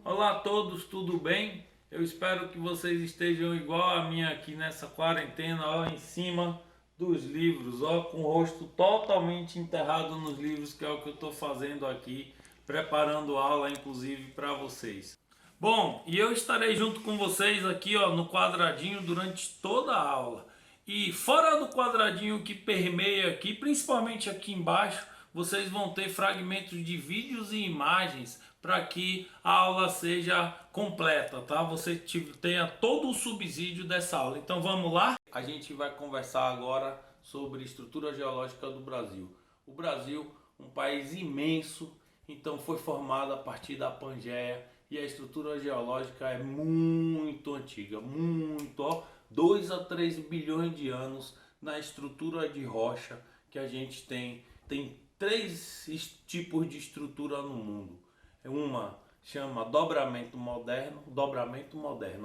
Olá a todos, tudo bem? Eu espero que vocês estejam igual a mim aqui nessa quarentena, ó, em cima dos livros, ó, com o rosto totalmente enterrado nos livros, que é o que eu estou fazendo aqui, preparando aula, inclusive, para vocês. Bom, e eu estarei junto com vocês aqui, ó, no quadradinho durante toda a aula. E fora do quadradinho que permeia aqui, principalmente aqui embaixo, vocês vão ter fragmentos de vídeos e imagens para que a aula seja completa, tá? Você tenha todo o subsídio dessa aula. Então vamos lá? A gente vai conversar agora sobre estrutura geológica do Brasil. O Brasil, um país imenso, então foi formado a partir da Pangeia e a estrutura geológica é muito antiga, muito, ó, 2 a 3 bilhões de anos na estrutura de rocha que a gente tem. Tem três tipos de estrutura no mundo. Uma chama dobramento moderno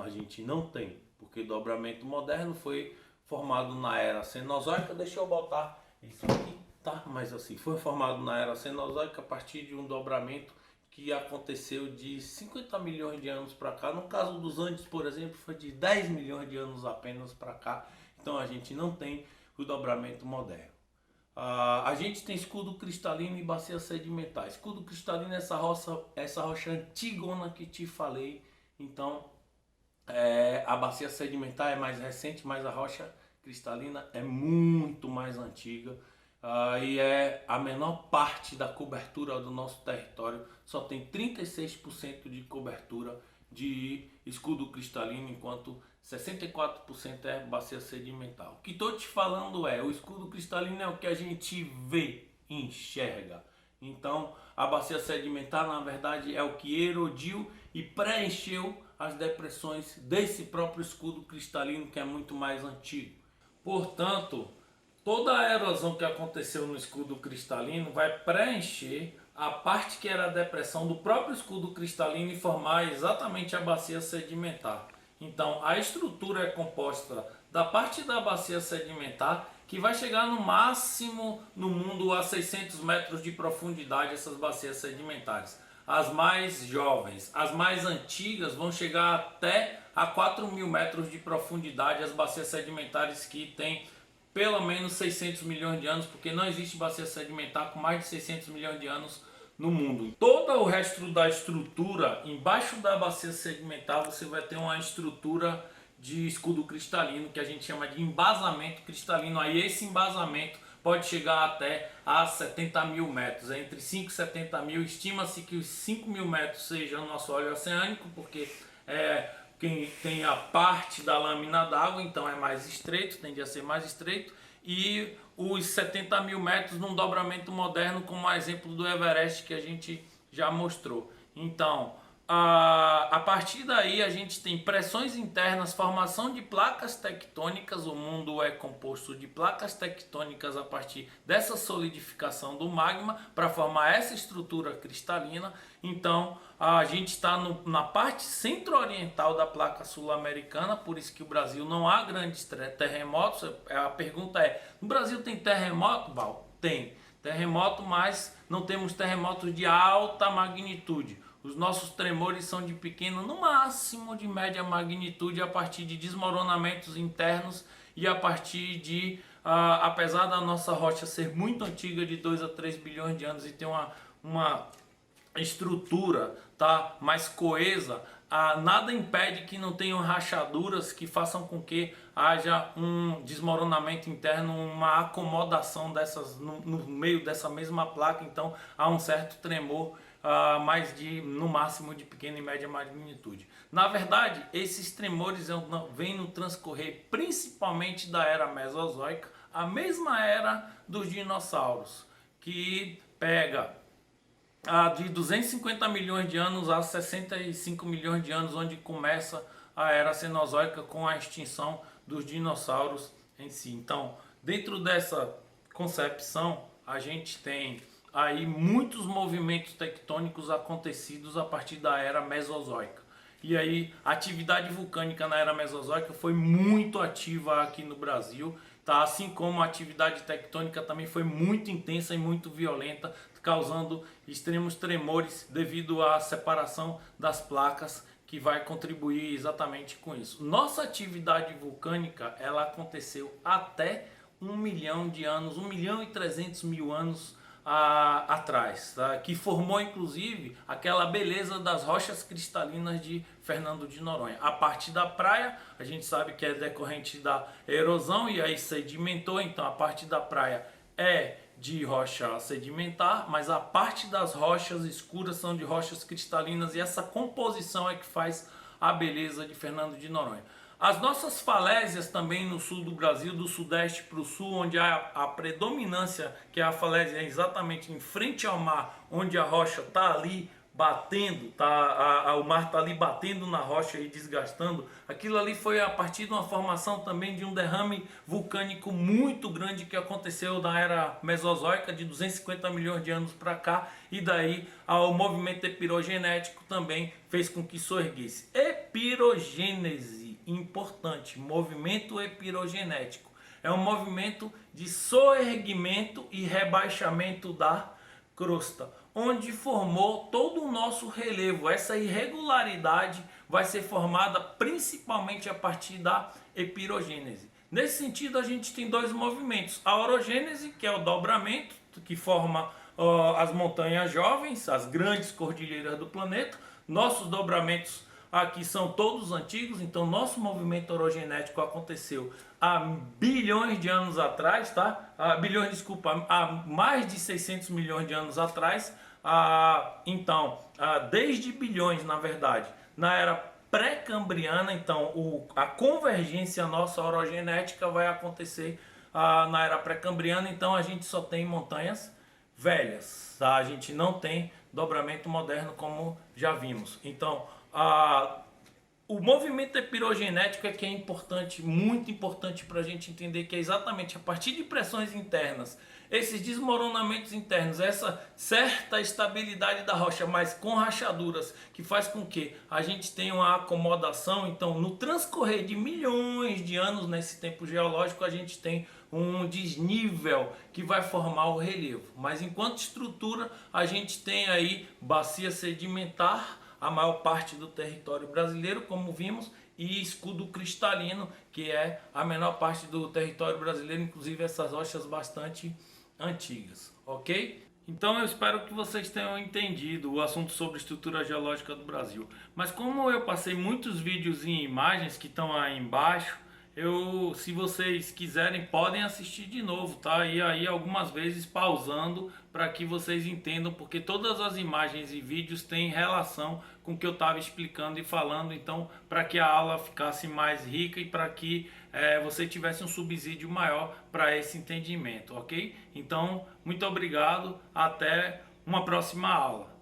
a gente não tem, porque dobramento moderno foi formado na era Cenozoica. Deixa eu botar isso aqui, tá? Mas assim, foi formado na era Cenozoica a partir de um dobramento que aconteceu de 50 milhões de anos para cá. No caso dos Andes, por exemplo, foi de 10 milhões de anos apenas para cá. Então a gente não tem o dobramento moderno. A gente tem escudo cristalino e bacia sedimentar. Escudo cristalino é essa rocha antigona que te falei. Então, a bacia sedimentar é mais recente, mas a rocha cristalina é muito mais antiga. E é a menor parte da cobertura do nosso território. Só tem 36% de cobertura de escudo cristalino, enquanto 64% é bacia sedimentar. O que estou te falando o escudo cristalino é o que a gente vê, enxerga. Então, a bacia sedimentar, na verdade, é o que erodiu e preencheu as depressões desse próprio escudo cristalino, que é muito mais antigo. Portanto, toda a erosão que aconteceu no escudo cristalino vai preencher a parte que era a depressão do próprio escudo cristalino e formar exatamente a bacia sedimentar. Então, a estrutura é composta da parte da bacia sedimentar, que vai chegar no máximo no mundo a 600 metros de profundidade, essas bacias sedimentares. As mais jovens, as mais antigas vão chegar até a 4.000 metros de profundidade, as bacias sedimentares que têm pelo menos 600 milhões de anos, porque não existe bacia sedimentar com mais de 600 milhões de anos no mundo. Todo o resto da estrutura, embaixo da bacia sedimentar, você vai ter uma estrutura de escudo cristalino, que a gente chama de embasamento cristalino. Aí esse embasamento pode chegar até a 70 mil metros, entre 5 e 70 mil. Estima-se que os 5 mil metros seja o nosso óleo oceânico, porque quem tem a parte da lâmina d'água, então é mais estreito, tende a ser mais estreito, e os 70 mil metros num dobramento moderno, como o exemplo do Everest que a gente já mostrou. Então, a partir daí a gente tem pressões internas, formação de placas tectônicas. O mundo é composto de placas tectônicas a partir dessa solidificação do magma para formar essa estrutura cristalina. Então a gente está na parte centro-oriental da placa sul-americana, por isso que o Brasil não há grandes terremotos. A pergunta é: no Brasil tem terremoto, Val? Tem terremoto, mas não temos terremotos de alta magnitude. Os nossos tremores são de pequeno, no máximo de média magnitude, a partir de desmoronamentos internos e a partir de, apesar da nossa rocha ser muito antiga, de 2 a 3 bilhões de anos, e ter uma estrutura, tá, mais coesa, nada impede que não tenham rachaduras que façam com que haja um desmoronamento interno, uma acomodação dessas no meio dessa mesma placa. Então há um certo tremor, mas no máximo de pequena e média magnitude. Na verdade, esses tremores vêm no transcorrer principalmente da era Mesozoica, a mesma era dos dinossauros, que pega de 250 milhões de anos a 65 milhões de anos, onde começa a era Cenozoica com a extinção dos dinossauros em si. Então, dentro dessa concepção, a gente tem aí muitos movimentos tectônicos acontecidos a partir da era Mesozoica. E aí a atividade vulcânica na era Mesozoica foi muito ativa aqui no Brasil, tá? Assim como a atividade tectônica também foi muito intensa e muito violenta, causando extremos tremores devido à separação das placas, que vai contribuir exatamente com isso. Nossa atividade vulcânica, ela aconteceu até 1 milhão de anos, 1 milhão e 300 mil anos atrás, tá? Que formou inclusive aquela beleza das rochas cristalinas de Fernando de Noronha. A parte da praia, a gente sabe que é decorrente da erosão e aí sedimentou, então a parte da praia é de rocha sedimentar, mas a parte das rochas escuras são de rochas cristalinas, e essa composição é que faz a beleza de Fernando de Noronha. As nossas falésias também no sul do Brasil, do sudeste para o sul, onde há a predominância, que é a falésia exatamente em frente ao mar, onde a rocha está ali batendo, o mar está ali batendo na rocha e desgastando. Aquilo ali foi a partir de uma formação também de um derrame vulcânico muito grande que aconteceu na era mesozoica, de 250 milhões de anos para cá, e daí o movimento epirogenético também fez com que soerguesse. Epirogênese, importante, movimento epirogenético. É um movimento de soerguimento e rebaixamento da crosta, onde formou todo o nosso relevo. Essa irregularidade vai ser formada principalmente a partir da epirogênese. Nesse sentido, a gente tem dois movimentos: a orogênese, que é o dobramento, que forma as montanhas jovens, as grandes cordilheiras do planeta. Nossos dobramentos aqui são todos antigos, então nosso movimento orogenético aconteceu há bilhões de anos atrás, tá? Há mais de 600 milhões de anos atrás. Então, desde bilhões, na verdade, na era pré-cambriana, então a convergência nossa orogenética vai acontecer na era pré-cambriana, então a gente só tem montanhas velhas, tá? A gente não tem dobramento moderno como já vimos. Então, o movimento epirogenético é que é importante, muito importante para a gente entender, que é exatamente a partir de pressões internas, esses desmoronamentos internos, essa certa estabilidade da rocha, mas com rachaduras, que faz com que a gente tenha uma acomodação. Então, no transcorrer de milhões de anos nesse tempo geológico, a gente tem um desnível que vai formar o relevo. Mas enquanto estrutura, a gente tem aí bacia sedimentar, a maior parte do território brasileiro, como vimos, e escudo cristalino, que é a menor parte do território brasileiro, inclusive essas rochas bastante antigas, ok? Então eu espero que vocês tenham entendido o assunto sobre estrutura geológica do Brasil. Mas como eu passei muitos vídeos e imagens que estão aí embaixo, se vocês quiserem, podem assistir de novo, tá? E aí algumas vezes pausando para que vocês entendam, porque todas as imagens e vídeos têm relação com o que eu estava explicando e falando. Então, para que a aula ficasse mais rica e para que você tivesse um subsídio maior para esse entendimento, ok? Então, muito obrigado, até uma próxima aula.